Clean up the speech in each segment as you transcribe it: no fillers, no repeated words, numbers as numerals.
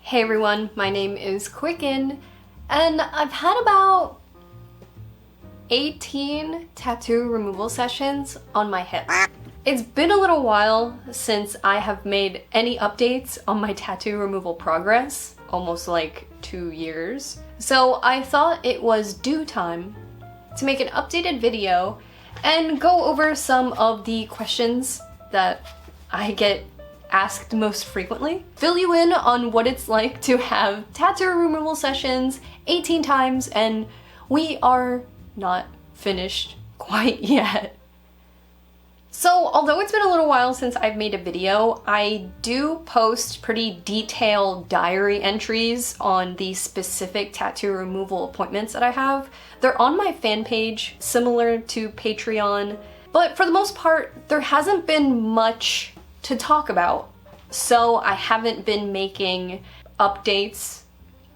Hey everyone, my name is Quicken, and I've had about 18 tattoo removal sessions on my hip. It's been a little while since I have made any updates on my tattoo removal progress, almost like 2 years. So I thought it was due time to make an updated video and go over some of the questions that I get asked most frequently. Fill you in on what it's like to have tattoo removal sessions 18 times, and we are not finished quite yet. So although it's been a little while since I've made a video, I do post pretty detailed diary entries on the specific tattoo removal appointments that I have. They're on my fan page, similar to Patreon, but for the most part, there hasn't been much to talk about. So I haven't been making updates,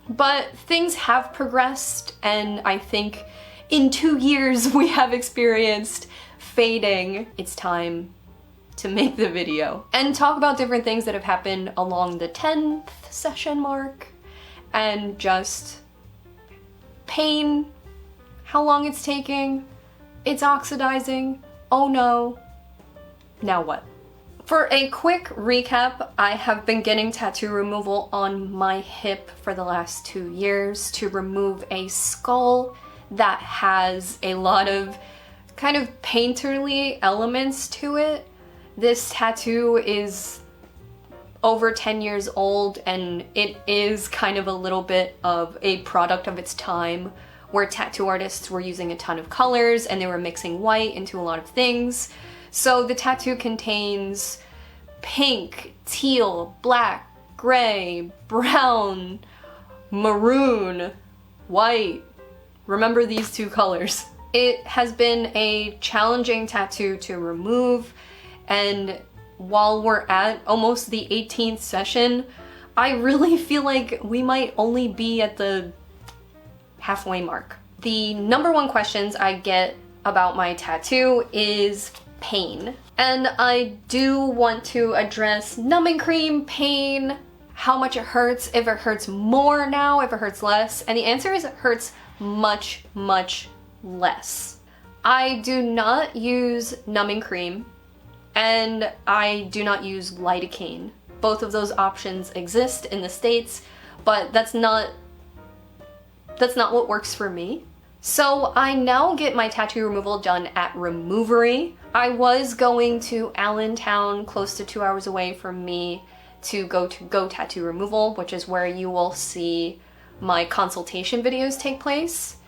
but things have progressed, and I think in 2 years we have experienced fading. It's time to make the video and talk about different things that have happened along the 10th session mark, and just pain, how long it's taking, it's oxidizing, oh no, now what? For a quick recap, I have been getting tattoo removal on my hip for the last 2 years to remove a skull that has a lot of kind of painterly elements to it. This tattoo is over 10 years old, and it is kind of a little bit of a product of its time, where tattoo artists were using a ton of colors and they were mixing white into a lot of things. So the tattoo contains pink, teal, black, gray, brown, maroon, white. Remember these 2 colors. It has been a challenging tattoo to remove, and while we're at almost the 18th session, I really feel like we might only be at the halfway mark. The number 1 questions I get about my tattoo is pain. And I do want to address numbing cream, pain, how much it hurts, if it hurts more now, if it hurts less. And the answer is it hurts much, much less. I do not use numbing cream, and I do not use lidocaine. Both of those options exist in the States, but that's not what works for me. So I now get my tattoo removal done at Removery. I was going to Allentown, close to 2 hours away from me, to Go Tattoo Removal, which is where you will see my consultation videos take place.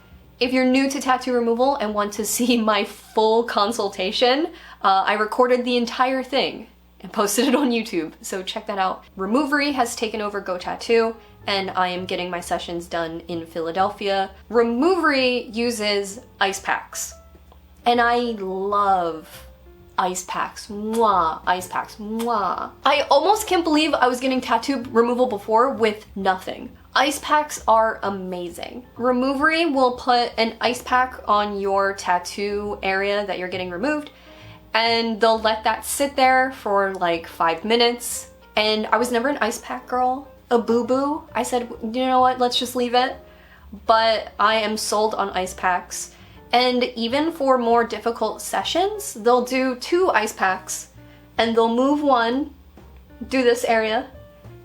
If you're new to tattoo removal and want to see my full consultation, I recorded the entire thing and posted it on YouTube, so check that out. Removery has taken over Go Tattoo, and I am getting my sessions done in Philadelphia. Removery uses ice packs, and I love ice packs. Mwah, ice packs, mwah. I almost can't believe I was getting tattoo removal before with nothing. Ice packs are amazing. Removery will put an ice pack on your tattoo area that you're getting removed, and they'll let that sit there for like 5 minutes. And I was never an ice pack girl, a boo-boo. I said, you know what, let's just leave it. But I am sold on ice packs. And even for more difficult sessions, they'll do 2 ice packs, and they'll move one, do this area,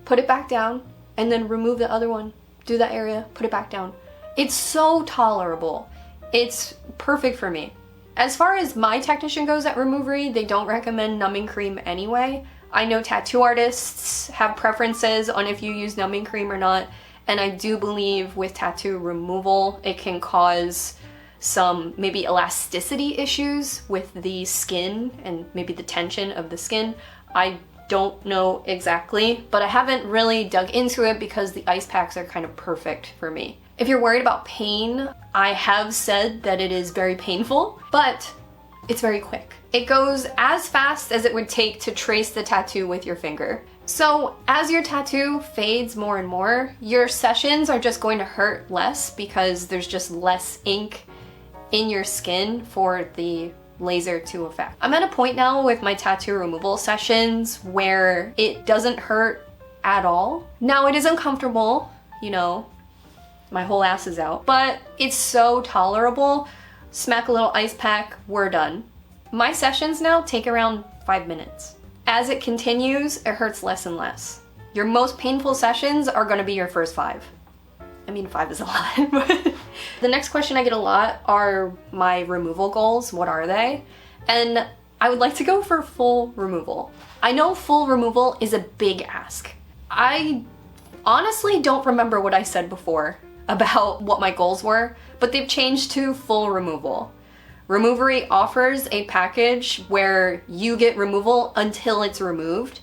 put it back down, and then remove the other one, do that area, put it back down. It's so tolerable. It's perfect for me. As far as my technician goes at Removery, they don't recommend numbing cream anyway. I know tattoo artists have preferences on if you use numbing cream or not, and I do believe with tattoo removal, it can cause some maybe elasticity issues with the skin and maybe the tension of the skin. I don't know exactly, but I haven't really dug into it because the ice packs are kind of perfect for me. If you're worried about pain, I have said that it is very painful, but it's very quick. It goes as fast as it would take to trace the tattoo with your finger. So as your tattoo fades more and more, your sessions are just going to hurt less because there's just less ink in your skin for the laser to affect. I'm at a point now with my tattoo removal sessions where it doesn't hurt at all. Now it is uncomfortable, you know, my whole ass is out, but it's so tolerable. Smack a little ice pack, we're done. My sessions now take around 5 minutes. As it continues, it hurts less and less. Your most painful sessions are gonna be your first 5. I mean, 5 is a lot, but the next question I get a lot are my removal goals. What are they? And I would like to go for full removal. I know full removal is a big ask. I honestly don't remember what I said before about what my goals were, but they've changed to full removal. Removery offers a package where you get removal until it's removed.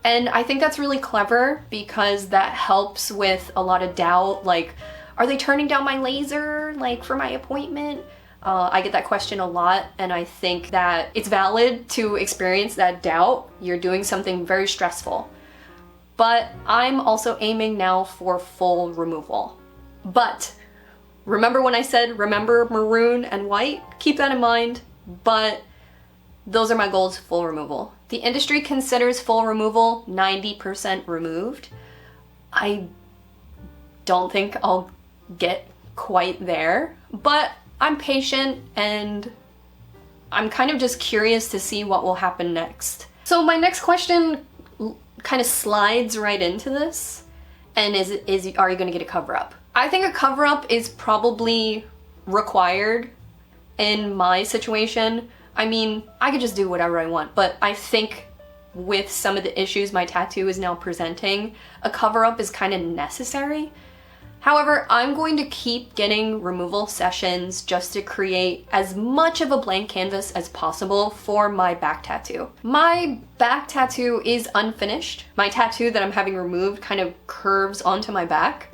And I think that's really clever because that helps with a lot of doubt, like, are they turning down my laser, like, for my appointment? I get that question a lot, and I think that it's valid to experience that doubt. You're doing something very stressful. But I'm also aiming now for full removal. But remember when I said remember maroon and white? Keep that in mind, but those are my goals, full removal. The industry considers full removal 90% removed. I don't think I'll get quite there, but I'm patient and I'm kind of just curious to see what will happen next. So my next question kind of slides right into this, and is are you gonna get a cover-up? I think a cover-up is probably required in my situation. I mean, I could just do whatever I want, but I think with some of the issues my tattoo is now presenting, a cover-up is kind of necessary. However, I'm going to keep getting removal sessions just to create as much of a blank canvas as possible for my back tattoo. My back tattoo is unfinished. My tattoo that I'm having removed kind of curves onto my back.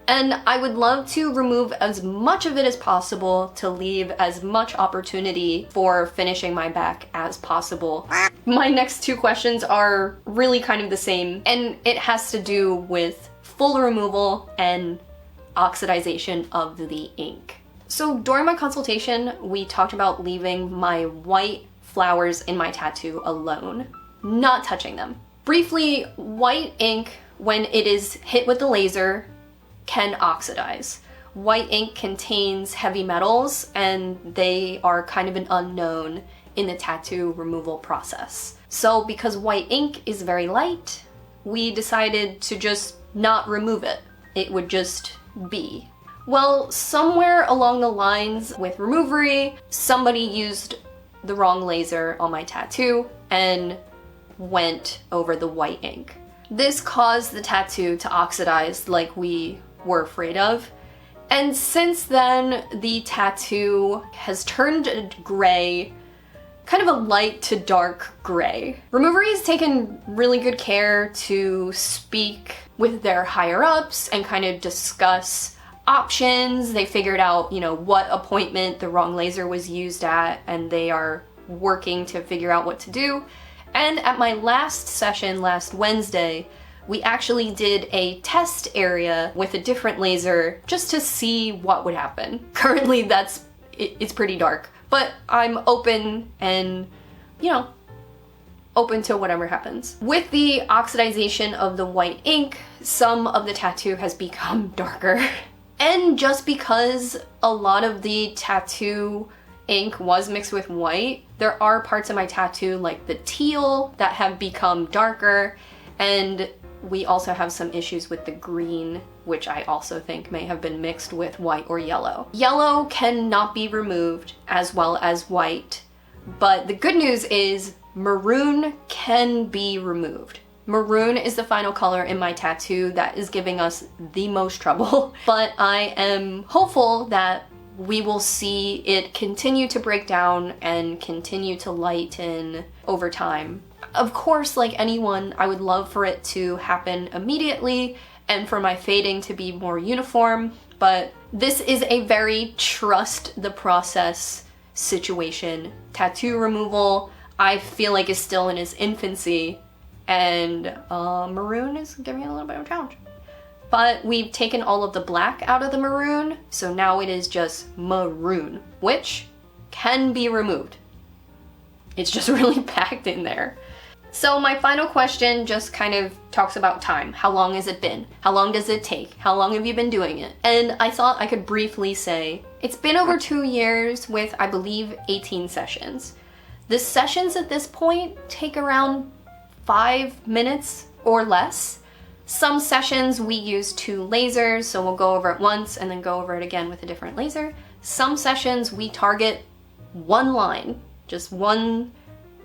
And I would love to remove as much of it as possible to leave as much opportunity for finishing my back as possible. My next 2 questions are really kind of the same, and it has to do with full removal and oxidization of the ink. So during my consultation, we talked about leaving my white flowers in my tattoo alone, not touching them. Briefly, white ink, when it is hit with the laser, can oxidize. White ink contains heavy metals, and they are kind of an unknown in the tattoo removal process. So because white ink is very light, we decided to just not remove it. It would just be. Well, somewhere along the lines with Removery, somebody used the wrong laser on my tattoo and went over the white ink. This caused the tattoo to oxidize like we were afraid of. And since then, the tattoo has turned gray, kind of a light to dark gray. Removery has taken really good care to speak with their higher ups and kind of discuss options. They figured out, you know, what appointment the wrong laser was used at, and they are working to figure out what to do. And at my last session last Wednesday, we actually did a test area with a different laser just to see what would happen. Currently it's pretty dark, but I'm open and, you know, open to whatever happens. With the oxidization of the white ink, some of the tattoo has become darker. And just because a lot of the tattoo ink was mixed with white, there are parts of my tattoo like the teal that have become darker, and we also have some issues with the green, which I also think may have been mixed with white or yellow. Yellow cannot be removed as well as white, but the good news is maroon can be removed. Maroon is the final color in my tattoo that is giving us the most trouble, but I am hopeful that we will see it continue to break down and continue to lighten over time. Of course, like anyone, I would love for it to happen immediately and for my fading to be more uniform, but this is a very trust the process situation. Tattoo removal, I feel like, is still in its infancy, and maroon is giving it a little bit of a challenge. But we've taken all of the black out of the maroon, so now it is just maroon, which can be removed. It's just really packed in there. So my final question just kind of talks about time. How long has it been? How long does it take? How long have you been doing it? And I thought I could briefly say it's been over 2 years with, I believe, 18 sessions. The sessions at this point take around 5 minutes or less. Some sessions we use 2 lasers, so we'll go over it once and then go over it again with a different laser. Some sessions we target 1 line, just 1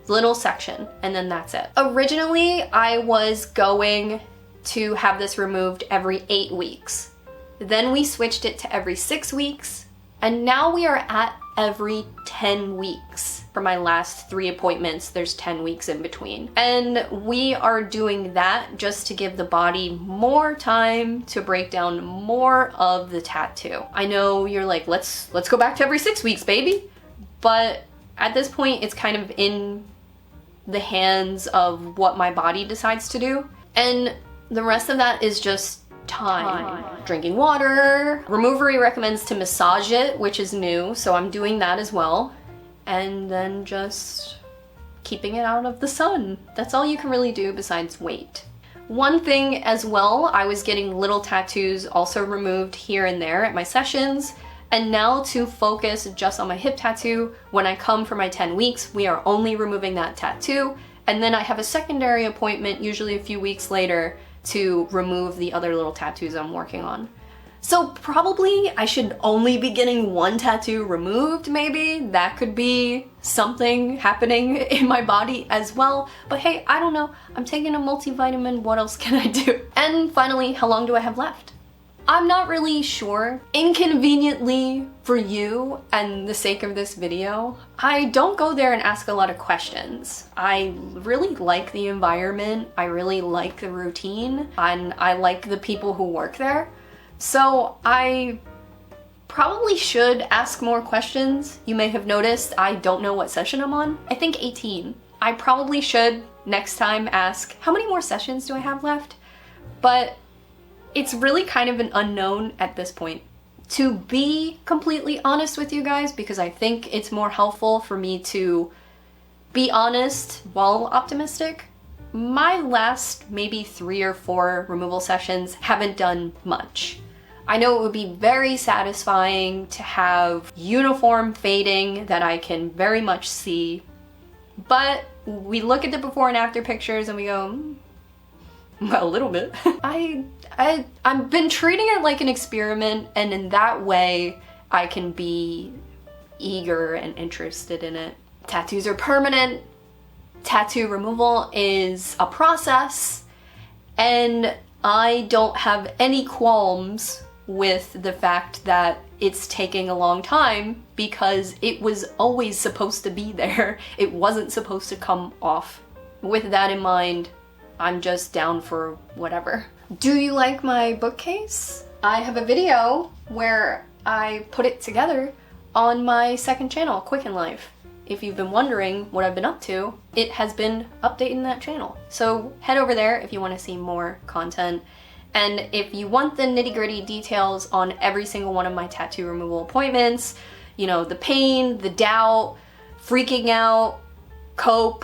little section, and then that's it. Originally, I was going to have this removed every 8 weeks. Then we switched it to every 6 weeks, and now we are at every 10 weeks. For my last 3 appointments, there's 10 weeks in between. And we are doing that just to give the body more time to break down more of the tattoo. I know you're like, let's go back to every 6 weeks, baby. But at this point, it's kind of in the hands of what my body decides to do. And the rest of that is just time. Drinking water. Removery recommends to massage it, which is new, so I'm doing that as well. And then just keeping it out of the sun. That's all you can really do besides wait. One thing as well, I was getting little tattoos also removed here and there at my sessions. And now to focus just on my hip tattoo, when I come for my 10 weeks, we are only removing that tattoo. And then I have a secondary appointment, usually a few weeks later, to remove the other little tattoos I'm working on. So probably I should only be getting 1 tattoo removed, maybe. That could be something happening in my body as well. But hey, I don't know. I'm taking a multivitamin, what else can I do? And finally, how long do I have left? I'm not really sure. Inconveniently for you and the sake of this video, I don't go there and ask a lot of questions. I really like the environment, I really like the routine, and I like the people who work there. So I probably should ask more questions. You may have noticed I don't know what session I'm on. I think 18. I probably should next time ask, how many more sessions do I have left? But it's really kind of an unknown at this point. To be completely honest with you guys, because I think it's more helpful for me to be honest while optimistic, my last maybe 3 or 4 removal sessions haven't done much. I know it would be very satisfying to have uniform fading that I can very much see, but we look at the before and after pictures and we go, well, a little bit. I've been treating it like an experiment, and in that way, I can be eager and interested in it. Tattoos are permanent. Tattoo removal is a process, and I don't have any qualms with the fact that it's taking a long time because it was always supposed to be there. It wasn't supposed to come off. With that in mind, I'm just down for whatever. Do you like my bookcase? I have a video where I put it together on my second channel, Quicken Life. If you've been wondering what I've been up to, it has been updating that channel. So head over there if you want to see more content. And if you want the nitty-gritty details on every single one of my tattoo removal appointments, you know, the pain, the doubt, freaking out, cope,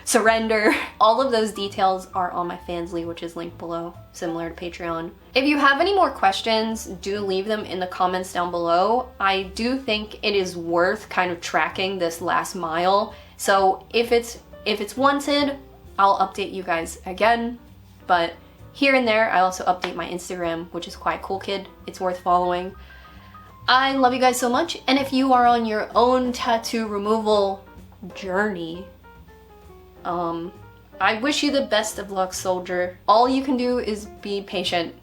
surrender. All of those details are on my Fansly, which is linked below, similar to Patreon. If you have any more questions, do leave them in the comments down below. I do think it is worth kind of tracking this last mile. So if it's wanted, I'll update you guys again. But here and there, I also update my Instagram, which is quite cool, kid. It's worth following. I love you guys so much. And if you are on your own tattoo removal journey, I wish you the best of luck, soldier. All you can do is be patient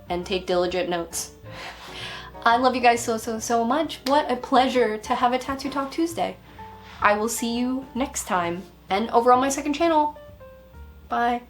and take diligent notes. I love you guys so much. What a pleasure to have a Tattoo Talk Tuesday. I will see you next time and over on my second channel. Bye.